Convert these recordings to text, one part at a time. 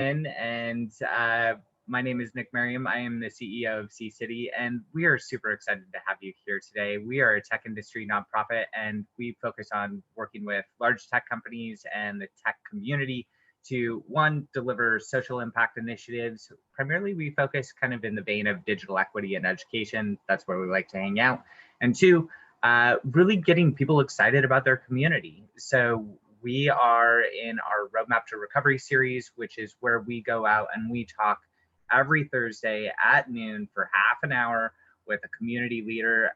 And my name is Nick Merriam. I am the CEO of C-City, and we are super excited to have you here today. We are a tech industry nonprofit, and we focus on working with large tech companies and the tech community to, one, deliver social impact initiatives. Primarily, we focus kind of in the vein of digital equity and education. That's where we like to hang out. And two, really getting people excited about their community. So we are in our Roadmap to Recovery series, which is where we go out and we talk every Thursday at noon for half an hour with a community leader.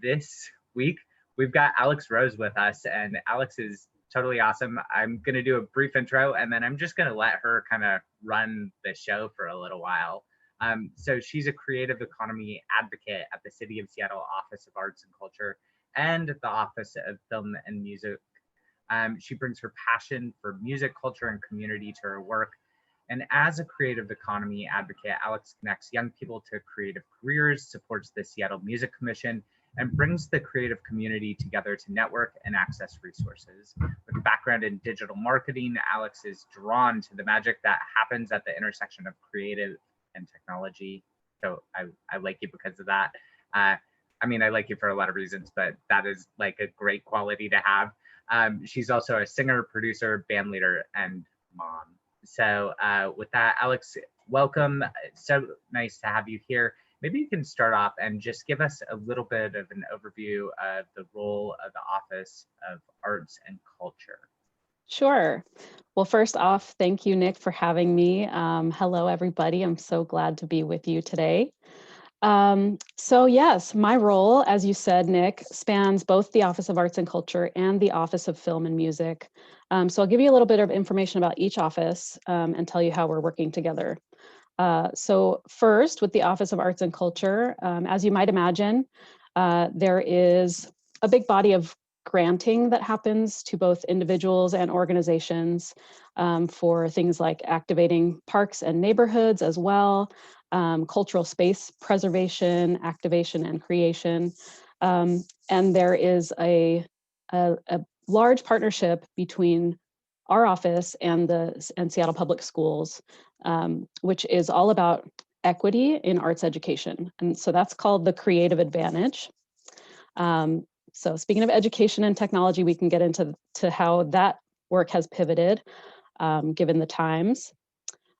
This week, we've got Alex Rose with us, and Alex is totally awesome. I'm going to do a brief intro, and then I'm just going to let her kind of run the show for a little while. So she's a creative economy advocate at the City of Seattle Office of Arts and Culture and the Office of Film and Music. She brings her passion for music, culture, and community to her work. And as a creative economy advocate, Alex connects young people to creative careers, supports the Seattle Music Commission, and brings the creative community together to network and access resources. With a background in digital marketing, Alex is drawn to the magic that happens at the intersection of creative and technology. So I like you because of that. I mean, I like you for a lot of reasons, but that is like a great quality to have. She's also a singer, producer, band leader, and mom. So with that, Alex, welcome. So nice to have you here. Maybe you can start off and just give us a little bit of an overview of the role of the Office of Arts and Culture. Sure. Well, first off, thank you, Nick, for having me. Hello, everybody. I'm so glad to be with you today. So yes, my role, as you said, Nick, spans both the Office of Arts and Culture and the Office of Film and Music. So I'll give you a little bit of information about each office and tell you how we're working together. So first, with the Office of Arts and Culture, as you might imagine, there is a big body of granting that happens to both individuals and organizations for things like activating parks and neighborhoods as well, cultural space preservation, activation, and creation. And there is a large partnership between our office and Seattle Public Schools, which is all about equity in arts education. And so that's called the Creative Advantage. So speaking of education and technology, we can get into how that work has pivoted given the times.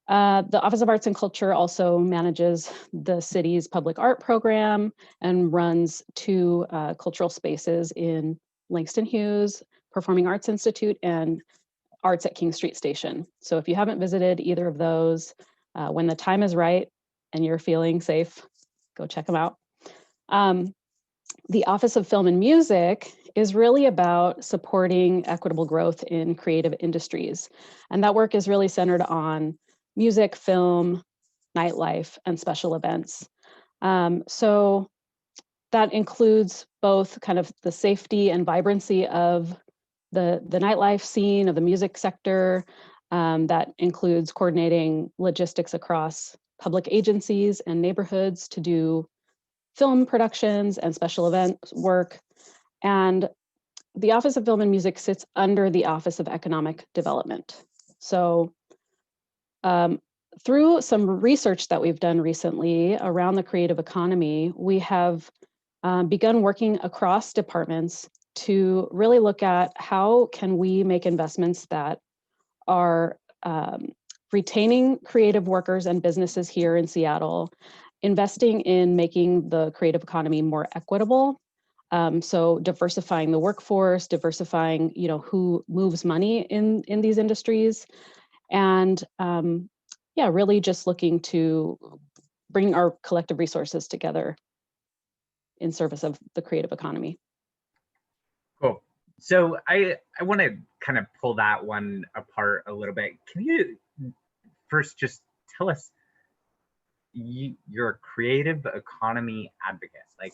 The Office of Arts and Culture also manages the city's public art program and runs two cultural spaces in Langston Hughes, Performing Arts Institute, and Arts at King Street Station. So if you haven't visited either of those, when the time is right and you're feeling safe, go check them out. The Office of Film and Music is really about supporting equitable growth in creative industries. And that work is really centered on music, film, nightlife, and special events. So that includes both kind of the safety and vibrancy of the nightlife scene, of the music sector. That includes coordinating logistics across public agencies and neighborhoods to do film productions and special event work. And the Office of Film and Music sits under the Office of Economic Development. So through some research that we've done recently around the creative economy, we have begun working across departments to really look at how can we make investments that are retaining creative workers and businesses here in Seattle, investing in making the creative economy more equitable. So diversifying the workforce, diversifying, who moves money in these industries, and yeah, really just looking to bring our collective resources together in service of the creative economy. Cool. So I want to kind of pull that one apart a little bit. Can you first just tell us, you're a creative economy advocate? Like,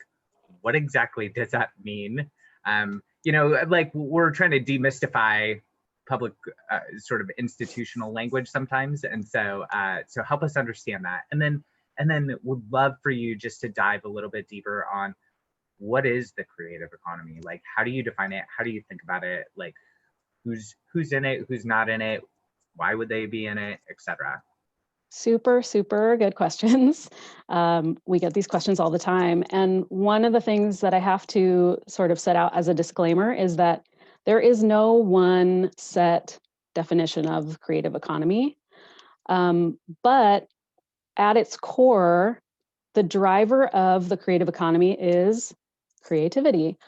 what exactly does that mean? Like, we're trying to demystify public sort of institutional language sometimes, and so help us understand that. And then would love for you just to dive a little bit deeper on what is the creative economy? Like, how do you define it? How do you think about it? Like, who's in it? Who's not in it? Why would they be in it, etc.? Super, super good questions. We get these questions all the time. And one of the things that I have to sort of set out as a disclaimer is that there is no one set definition of creative economy. But at its core, the driver of the creative economy is creativity.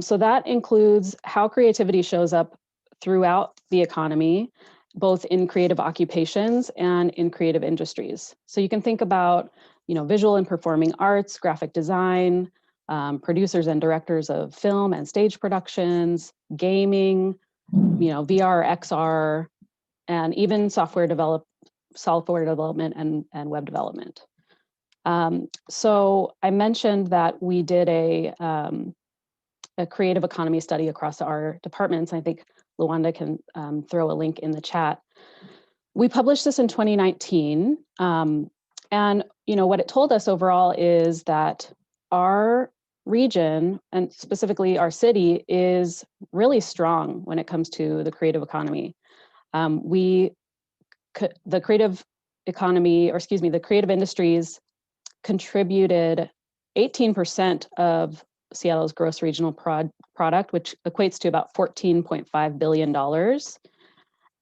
So that includes how creativity shows up throughout the economy, both in creative occupations and in creative industries. So you can think about, visual and performing arts, graphic design, producers and directors of film and stage productions, gaming, VR, XR, and even software development and web development. So I mentioned that we did a creative economy study across our departments. I think Luanda can throw a link in the chat. We published this in 2019. And what it told us overall is that our region, and specifically our city, is really strong when it comes to the creative economy. The creative economy, or excuse me, the creative industries contributed 18% of Seattle's gross regional product, which equates to about $14.5 billion.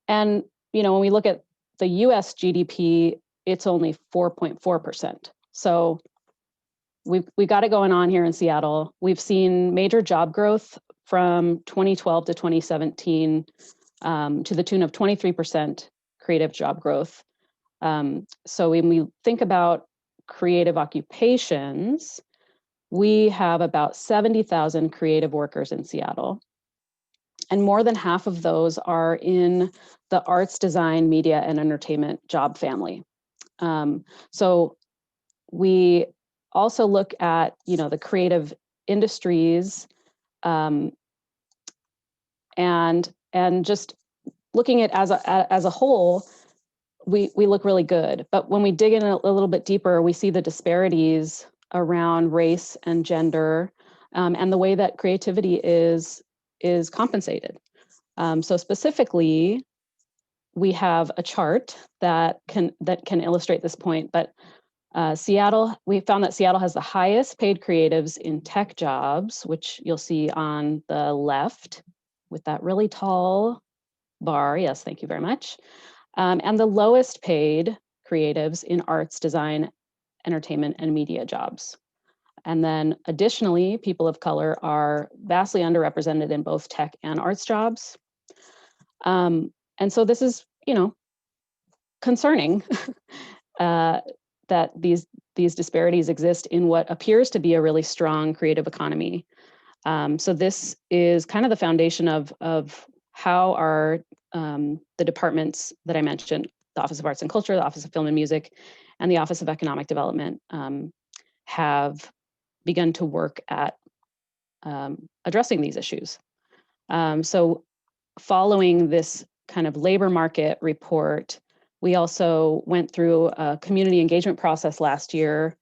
And, when we look at the US GDP, it's only 4.4%. So we got it going on here in Seattle. We've seen major job growth from 2012 to 2017 to the tune of 23% creative job growth. So when we think about creative occupations, we have about 70,000 creative workers in Seattle. And more than half of those are in the arts, design, media, and entertainment job family. So we also look at, the creative industries, and just looking at as a whole, we look really good. But when we dig in a little bit deeper, we see the disparities around race and gender, and the way that creativity is compensated. So specifically, we have a chart that can illustrate this point. But we found that Seattle has the highest paid creatives in tech jobs, which you'll see on the left with that really tall bar. Yes, thank you very much. And the lowest paid creatives in arts, design, entertainment, and media jobs. And then additionally, people of color are vastly underrepresented in both tech and arts jobs. And so this is, concerning that these disparities exist in what appears to be a really strong creative economy. So this is kind of the foundation of how the departments that I mentioned, the Office of Arts and Culture, the Office of Film and Music, and the Office of Economic Development have begun to work at addressing these issues. So following this kind of labor market report, we also went through a community engagement process last year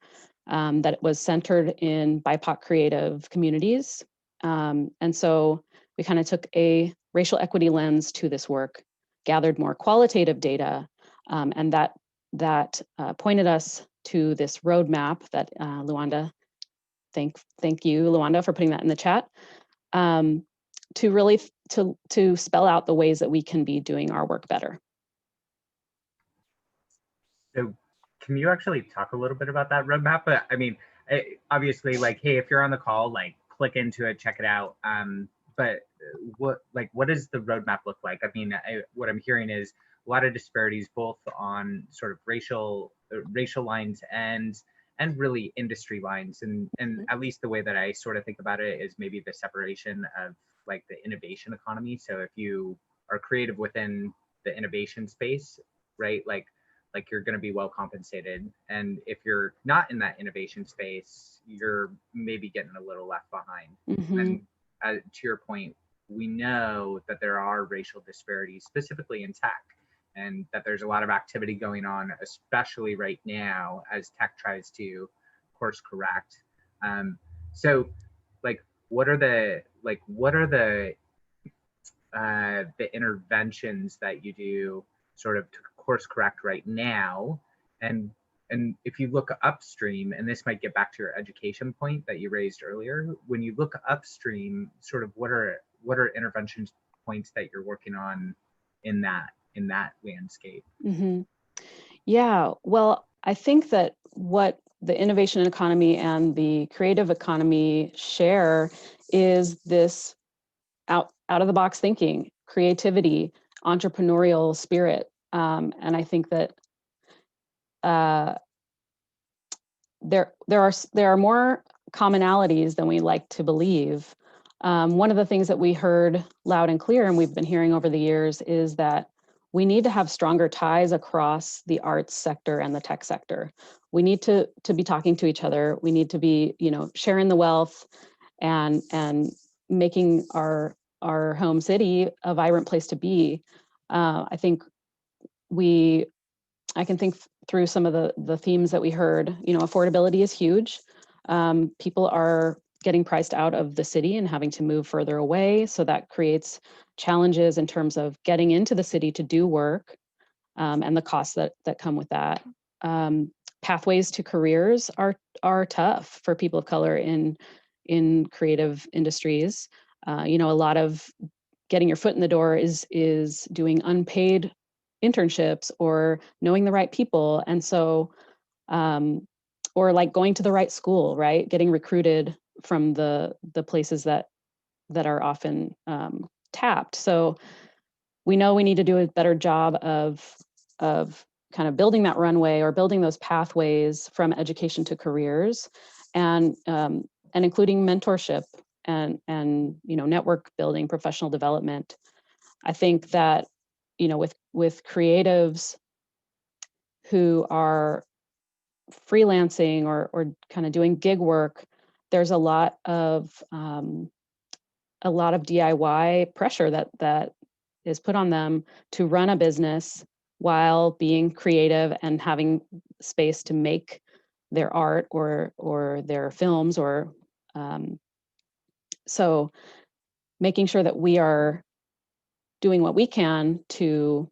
that was centered in BIPOC creative communities. And so we kind of took a racial equity lens to this work, gathered more qualitative data, and that pointed us to this roadmap that Luanda, thank you, Luanda, for putting that in the chat, to really to spell out the ways that we can be doing our work better. So can you actually talk a little bit about that roadmap? But I mean, obviously, like, hey, if you're on the call, like, click into it, check it out. But what does the roadmap look like? I mean, what I'm hearing is a lot of disparities, both on sort of racial lines and really industry lines. And at least the way that I sort of think about it is maybe the separation of like the innovation economy. So if you are creative within the innovation space, right, like you're going to be well compensated. And if you're not in that innovation space, you're maybe getting a little left behind. Mm-hmm. And to your point, we know that there are racial disparities, specifically in tech, and that there's a lot of activity going on, especially right now as tech tries to course correct. So like, what are the interventions that you do sort of to course correct right now. And if you look upstream, and this might get back to your education point that you raised earlier, when you look upstream, sort of what are intervention points that you're working on in that landscape? Mm-hmm. Yeah, well, I think that what the innovation economy and the creative economy share is this out of the box thinking, creativity, entrepreneurial spirit, and I think that uh, there are more commonalities than we like to believe. One of the things that we heard loud and clear, and we've been hearing over the years, is that we need to have stronger ties across the arts sector and the tech sector. We need to be talking to each other. We need to be, sharing the wealth and making our home city a vibrant place to be. I think I can think through some of the themes that we heard. Affordability is huge. People are getting priced out of the city and having to move further away. So that creates challenges in terms of getting into the city to do work, and the costs that come with that. Pathways to careers are tough for people of color in creative industries. A lot of getting your foot in the door is doing unpaid internships or knowing the right people. And so, or like going to the right school, right? Getting recruited from the places that are often tapped. So we know we need to do a better job of kind of building that runway or building those pathways from education to careers, and including mentorship and network building, professional development. I think that with creatives who are freelancing or kind of doing gig work, there's a lot of DIY pressure that is put on them to run a business while being creative and having space to make their art or their films or so making sure that we are doing what we can to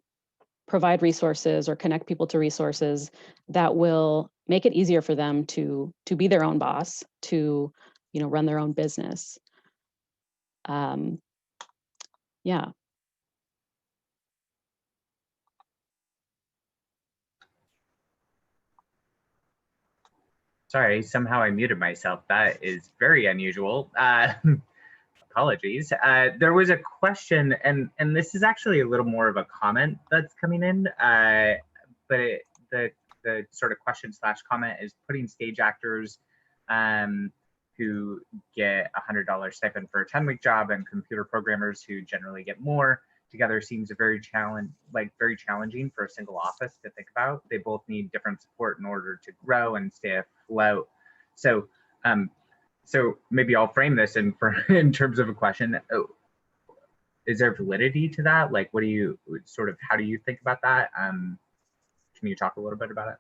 provide resources or connect people to resources that will make it easier for them to be their own boss, to run their own business. um, yeah. Sorry, somehow I muted myself. That is very unusual. Apologies. There was a question, and this is actually a little more of a comment that's coming in, but the sort of question slash comment is putting stage actors who get $100 stipend for a 10-week job and computer programmers who generally get more together seems very challenging for a single office to think about. They both need different support in order to grow and stay afloat. So so maybe I'll frame this in terms of a question. Is there validity to that? Like, what do you how do you think about that? Can you talk a little bit about it?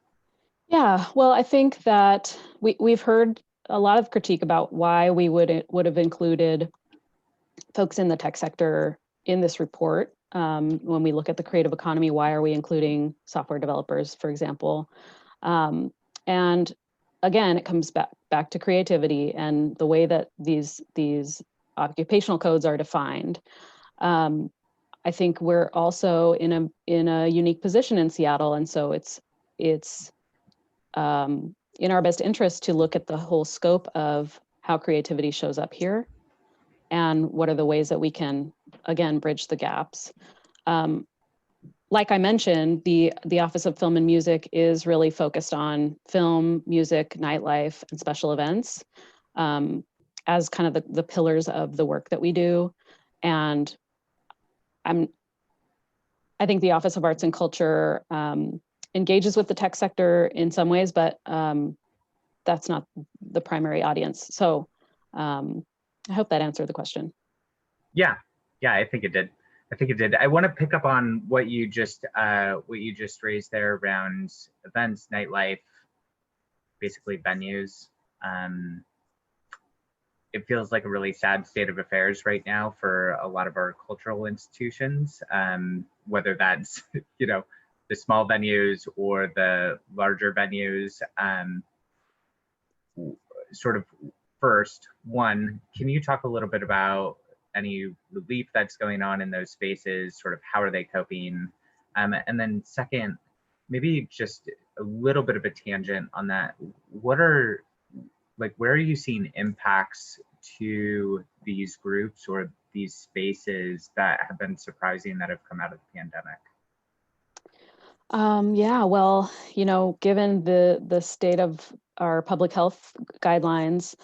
Yeah, well, I think that we've heard a lot of critique about why we would have included folks in the tech sector in this report. When we look at the creative economy, why are we including software developers, for example? And again, it comes back to creativity and the way that these occupational codes are defined. I think we're also in a unique position in Seattle, and so it's in our best interest to look at the whole scope of how creativity shows up here and what are the ways that we can, again, bridge the gaps. Like I mentioned, the Office of Film and Music is really focused on film, music, nightlife, and special events as kind of the pillars of the work that we do. And I think the Office of Arts and Culture engages with the tech sector in some ways, but that's not the primary audience. So I hope that answered the question. Yeah, I think it did. I want to pick up on what you just raised there around events, nightlife, basically venues. It feels like a really sad state of affairs right now for a lot of our cultural institutions. whether that's, the small venues or the larger venues. Sort of first, one, can you talk a little bit about any relief that's going on in those spaces? Sort of how are they coping? And then second, maybe just a little bit of a tangent on that. Where are you seeing impacts to these groups or these spaces that have been surprising that have come out of the pandemic? Yeah, well, given the state of our public health guidelines,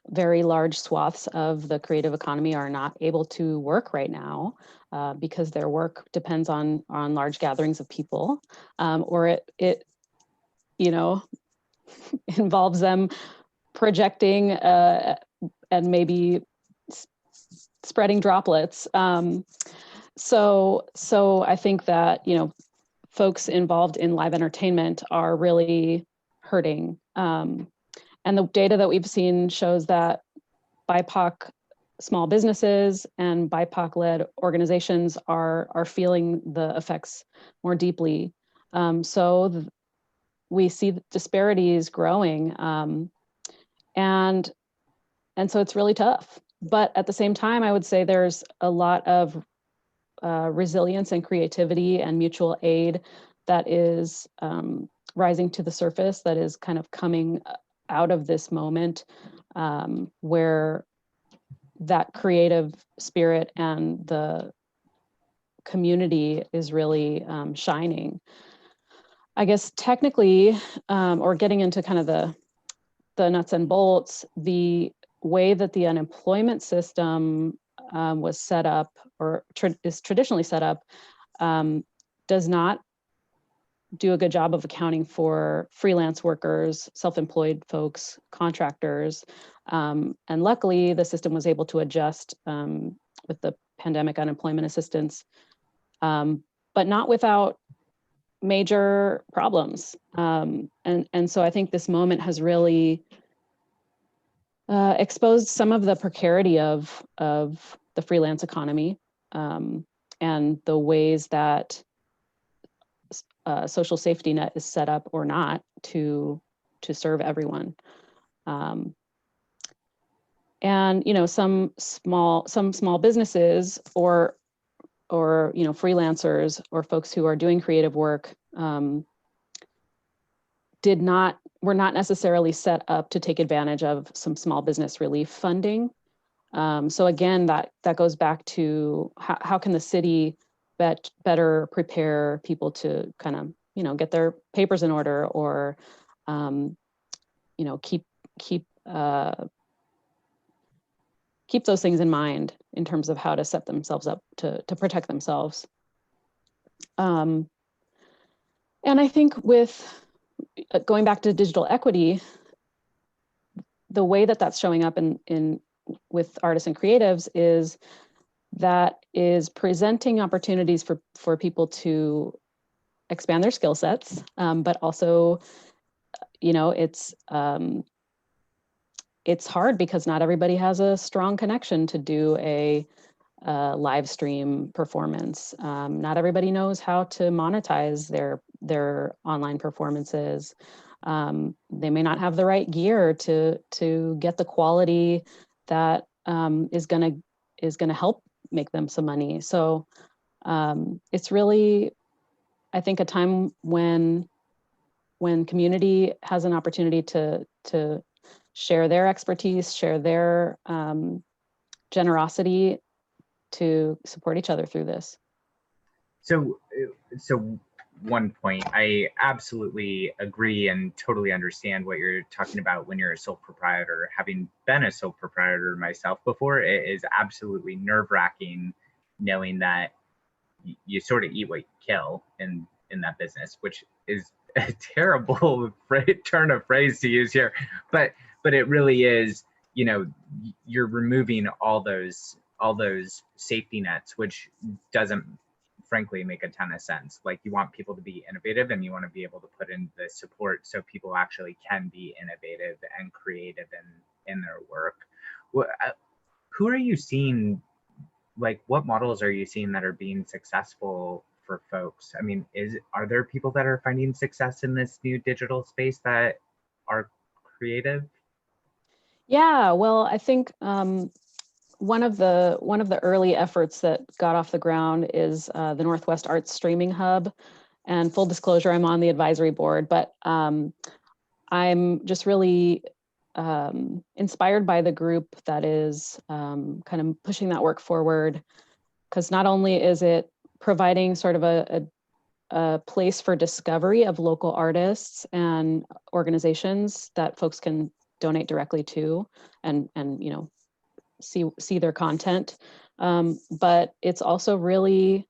very large swaths of the creative economy are not able to work right now because their work depends on large gatherings of people, or it involves them projecting and maybe spreading droplets. So I think that folks involved in live entertainment are really hurting. And the data that we've seen shows that BIPOC small businesses and BIPOC-led organizations are feeling the effects more deeply. We see disparities growing, and so it's really tough. But at the same time, I would say there's a lot of resilience and creativity and mutual aid that is rising to the surface, that is kind of coming out of this moment where that creative spirit and the community is really shining. I guess technically, or getting into kind of the nuts and bolts, the way that the unemployment system was set up, or is traditionally set up, does not do a good job of accounting for freelance workers, self-employed folks, contractors. And luckily, the system was able to adjust with the pandemic unemployment assistance, but not without major problems. And so I think this moment has really exposed some of the precarity of the freelance economy, and the ways that social safety net is set up or not to serve everyone. And some small businesses or freelancers or folks who are doing creative work were not necessarily set up to take advantage of some small business relief funding. So again, that goes back to how can the city better prepare people to kind of get their papers in order, or keep those things in mind in terms of how to set themselves up to protect themselves. And I think with going back to digital equity, the way that that's showing up in with artists and creatives is presenting opportunities for people to expand their skill sets, but also, it's hard because not everybody has a strong connection to do a live stream performance. Not everybody knows how to monetize their online performances. They may not have the right gear to get the quality that is gonna help make them some money. So it's really, I think, a time when community has an opportunity to share their expertise, share their generosity to support each other through this. So one point, I absolutely agree and totally understand what you're talking about when you're a sole proprietor. Having been a sole proprietor myself before, it is absolutely nerve-wracking knowing that you sort of eat what you kill in that business, which is a terrible turn of phrase to use here, but it really is. You're removing all those safety nets, which doesn't frankly make a ton of sense. Like, you want people to be innovative and you want to be able to put in the support so people actually can be innovative and creative in their work. Who are you seeing like what models are you seeing that are being successful for folks? I mean, are there people that are finding success in this new digital space that are creative? Yeah, well, I think one of the early efforts that got off the ground is the Northwest Arts Streaming Hub. And full disclosure, I'm on the advisory board, but I'm just really inspired by the group that is kind of pushing that work forward, because not only is it providing sort of a place for discovery of local artists and organizations that folks can donate directly to and see their content, but it's also really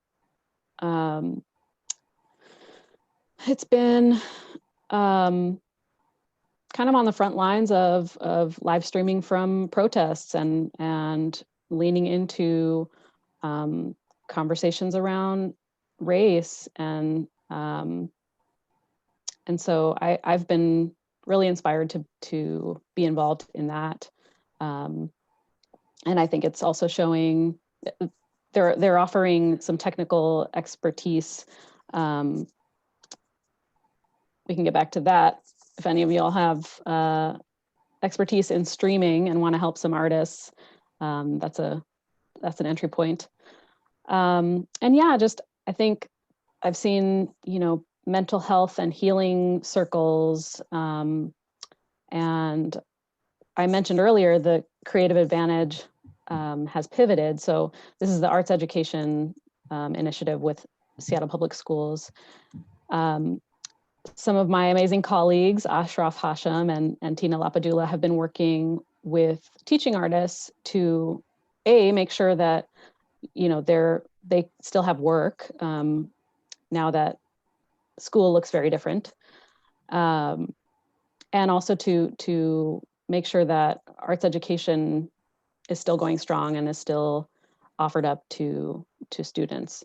it's been kind of on the front lines of live streaming from protests and leaning into conversations around race and so I've been really inspired to be involved in that, and I think it's also showing they're offering some technical expertise. We can get back to that if any of y'all have expertise in streaming and want to help some artists. That's an entry point. And yeah, just I think I've seen mental health and healing circles, and I mentioned earlier the Creative Advantage has pivoted. So this is the arts education initiative with Seattle Public Schools. Some of my amazing colleagues, Ashraf Hashim and Tina Lapadula, have been working with teaching artists to make sure that they still have work now that school looks very different, and also to make sure that arts education is still going strong and is still offered up to students.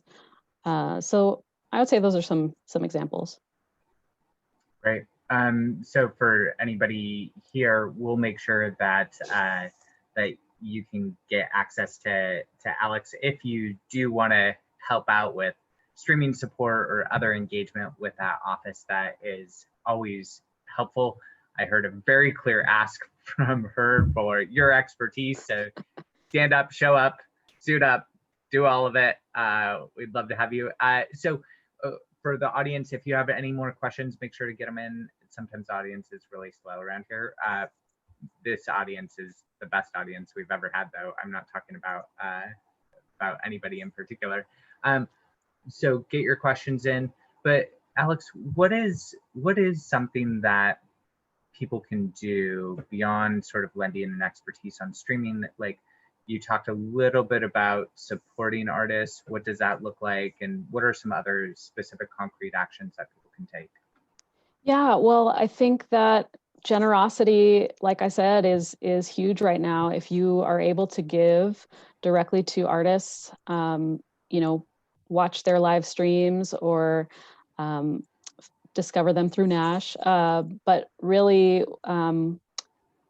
So I would say those are some examples. Right. So for anybody here, we'll make sure that that you can get access to Alex if you do want to help out with streaming support or other engagement with that office. That is always helpful. I heard a very clear ask from her for your expertise. So stand up, show up, suit up, do all of it. We'd love to have you. For the audience, if you have any more questions, make sure to get them in. Sometimes the audience is really slow around here. This audience is the best audience we've ever had, though. I'm not talking about anybody in particular. So get your questions in. But Alex, what is something that people can do beyond sort of lending an expertise on streaming? Like, you talked a little bit about supporting artists. What does that look like? And what are some other specific concrete actions that people can take? Yeah, well, I think that generosity, like I said, is huge right now. If you are able to give directly to artists, watch their live streams or discover them through Nash. But really,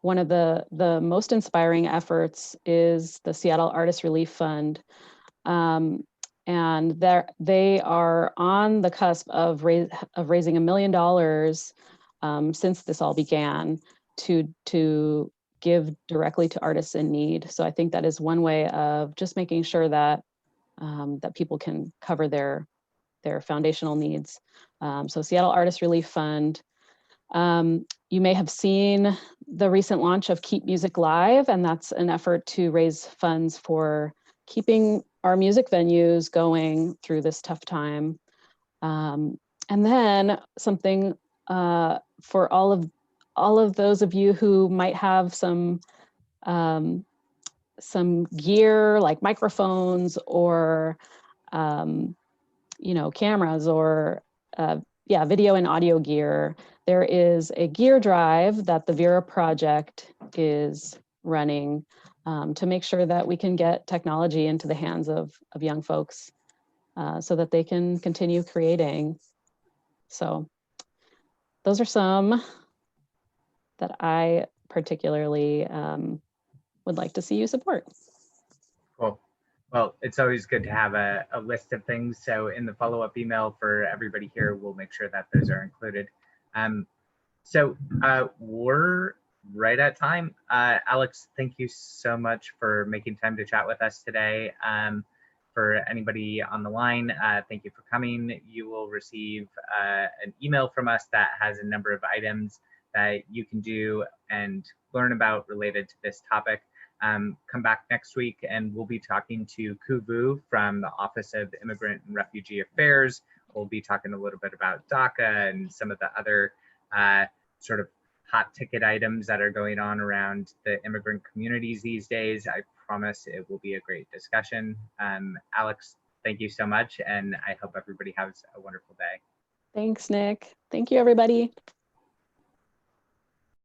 one of the most inspiring efforts is the Seattle Artist Relief Fund. And they are on the cusp of raising $1 million since this all began to give directly to artists in need. So I think that is one way of just making sure that that people can cover their foundational needs. So Seattle Artist Relief Fund. You may have seen the recent launch of Keep Music Live, and that's an effort to raise funds for keeping our music venues going through this tough time. And then something for all of those of you who might have some gear like microphones or cameras or video and audio gear. There is a gear drive that the Vera Project is running to make sure that we can get technology into the hands of young folks so that they can continue creating. So those are some that I particularly would like to see you support. Cool. Well, it's always good to have a list of things. So in the follow-up email for everybody here, we'll make sure that those are included. Um, we're right at time. Alex, thank you so much for making time to chat with us today. For anybody on the line, thank you for coming. You will receive an email from us that has a number of items that you can do and learn about related to this topic. Come back next week and we'll be talking to Kuvu from the Office of Immigrant and Refugee Affairs. We'll be talking a little bit about DACA and some of the other sort of hot ticket items that are going on around the immigrant communities these days. I promise it will be a great discussion. Alex, thank you so much, and I hope everybody has a wonderful day. Thanks, Nick. Thank you, everybody.